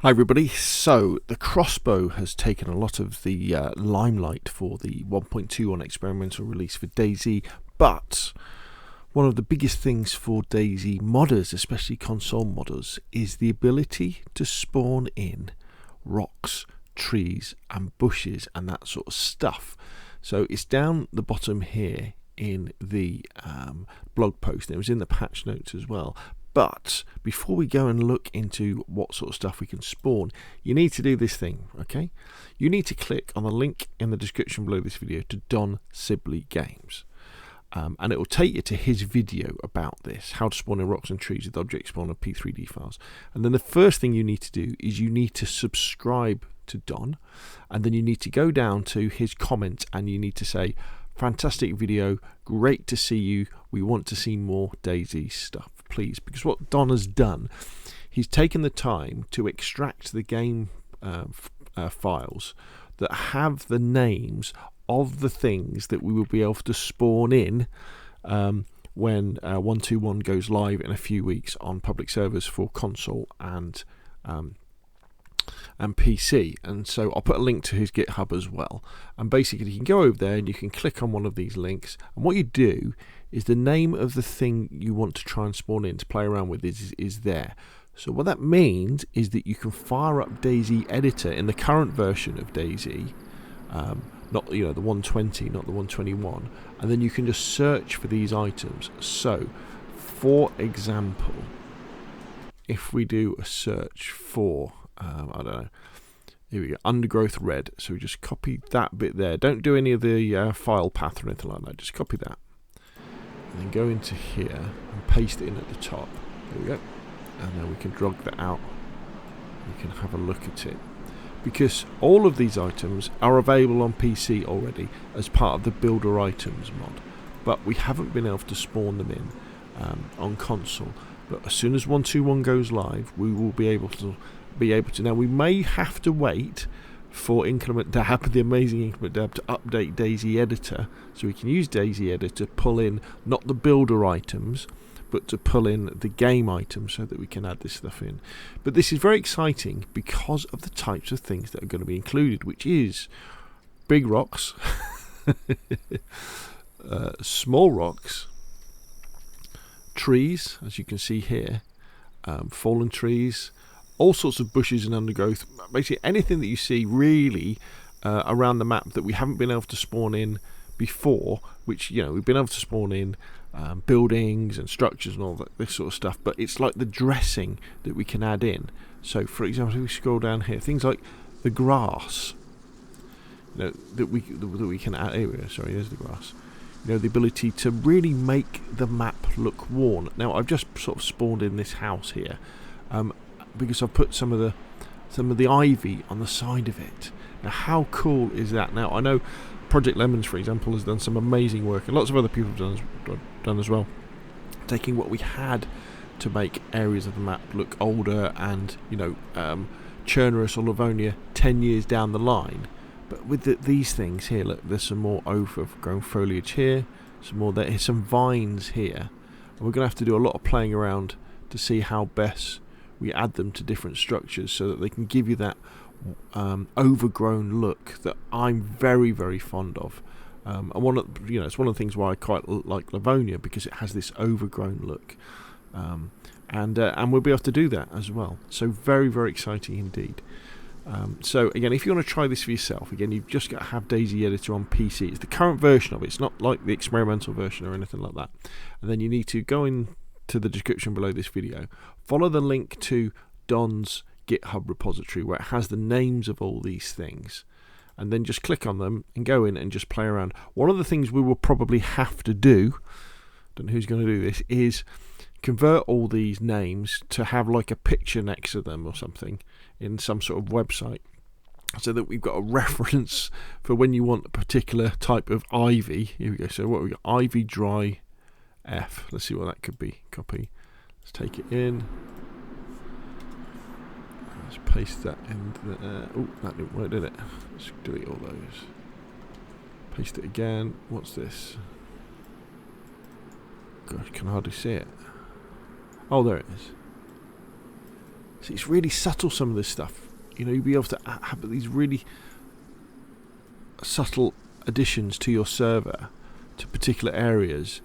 Hi everybody, so the crossbow has taken a lot of the limelight for the 1.21 experimental release for DayZ, but one of the biggest things for DayZ modders, especially console modders, is the ability to spawn in rocks, trees and bushes and that sort of stuff. So it's down the bottom here in the blog post, and it was in the patch notes as well. But before we go and look into what sort of stuff we can spawn, you need to do this thing, okay? You need to click on the link in the description below this video to Don Sibley Games. And it will take you to his video about this, how to spawn in rocks and trees with object spawner P3D files. And then the first thing you need to do is you need to subscribe to Don, and then you need to go down to his comments and you need to say, fantastic video, great to see you, we want to see more DayZ stuff, please. Because what Don has done, he's taken the time to extract the game files that have the names of the things that we will be able to spawn in when 1.21 goes live in a few weeks on public servers for console and PC. And so I'll put a link to his GitHub as well, and basically you can go over there and you can click on one of these links, and what you do is the name of the thing you want to try and spawn in to play around with is there. So what that means is that you can fire up DayZ Editor in the current version of DayZ, not the 120, not the 121, and then you can just search for these items. So for example, if we do a search for I don't know, here we go, undergrowth red, so we just copy that bit there, don't do any of the file path or anything like that, just copy that and then go into here and paste it in at the top. There we go, and then we can drag that out, we can have a look at it, because all of these items are available on PC already as part of the builder items mod, but we haven't been able to spawn them in on console. But as soon as 1.21 goes live, we will be able to. Now we may have to wait for Inclement Dab, the amazing Inclement Dab, to update DayZ Editor, so we can use DayZ Editor to pull in not the builder items, but to pull in the game items so that we can add this stuff in. But this is very exciting because of the types of things that are going to be included, which is big rocks, small rocks, trees, as you can see here, fallen trees, all sorts of bushes and undergrowth, basically anything that you see really around the map that we haven't been able to spawn in before, which, we've been able to spawn in buildings and structures and all that, this sort of stuff, but it's like the dressing that we can add in. So for example, if we scroll down here, things like the grass, that we can add. Here we go, sorry, there's the grass. The ability to really make the map look worn. Now I've just sort of spawned in this house here, because I've put some of the ivy on the side of it. Now how cool is that? Now I know Project Lemons, for example, has done some amazing work, and lots of other people have done as well, taking what we had to make areas of the map look older and Chernerus or Livonia 10 years down the line. But with these things here, look, there's some more overgrown foliage here, some more there, here's some vines here, and we're going to have to do a lot of playing around to see how best we add them to different structures so that they can give you that overgrown look that I'm very, very fond of. And it's one of the things why I quite like Livonia, because it has this overgrown look, and we'll be able to do that as well. So very, very exciting indeed. So again, if you want to try this for yourself, again, you've just got to have DayZ Editor on PC. It's the current version of it. It's not like the experimental version or anything like that. And then you need to go in to the description below this video, follow the link to Don's GitHub repository where it has the names of all these things, and then just click on them and go in and just play around. One of the things we will probably have to do, don't know who's going to do this, is convert all these names to have like a picture next to them or something in some sort of website, so that we've got a reference for when you want a particular type of ivy. Here we go. So what we got, ivy dry F. Let's see what that could be. Copy. Let's take it in. Let's paste that in there. Oh, that didn't work, did it? Let's delete all those. Paste it again. What's this? Gosh, can hardly see it. Oh, there it is. So it's really subtle, some of this stuff. You know, you'll be able to have these really subtle additions to your server, to particular areas,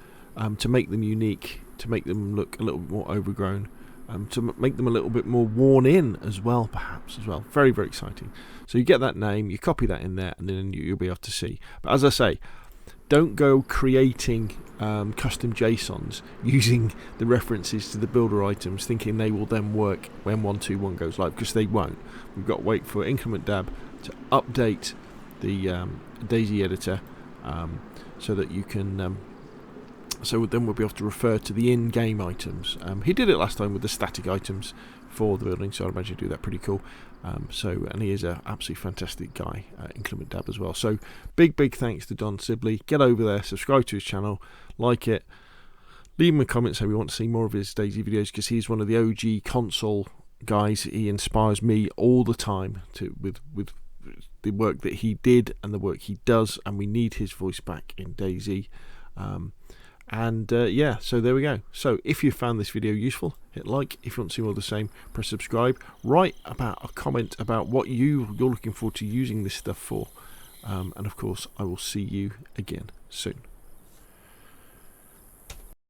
to make them unique, to make them look a little bit more overgrown, to make them a little bit more worn in as well, perhaps as well. Very, very exciting. So you get that name, you copy that in there, and then you'll be able to see. But as I say, don't go creating custom JSONs using the references to the builder items thinking they will then work when 1.2.1 goes live, because they won't. We've got to wait for inclement dab to update the DayZ editor, so that you can so then we'll be able to refer to the in-game items. He did it last time with the static items for the building, so I'd imagine he'd do that pretty cool. And he is an absolutely fantastic guy, inclement dab as well. So big thanks to Don Sibley. Get over there, subscribe to his channel, like it, leave him a comment say we want to see more of his DayZ videos, because he's one of the OG console guys. He inspires me all the time with the work that he did and the work he does, and we need his voice back in DayZ. Yeah, so there we go. So if you found this video useful, hit like. If you want to see more of the same, press subscribe. Write about a comment about what you're looking forward to using this stuff for, and of course I will see you again soon.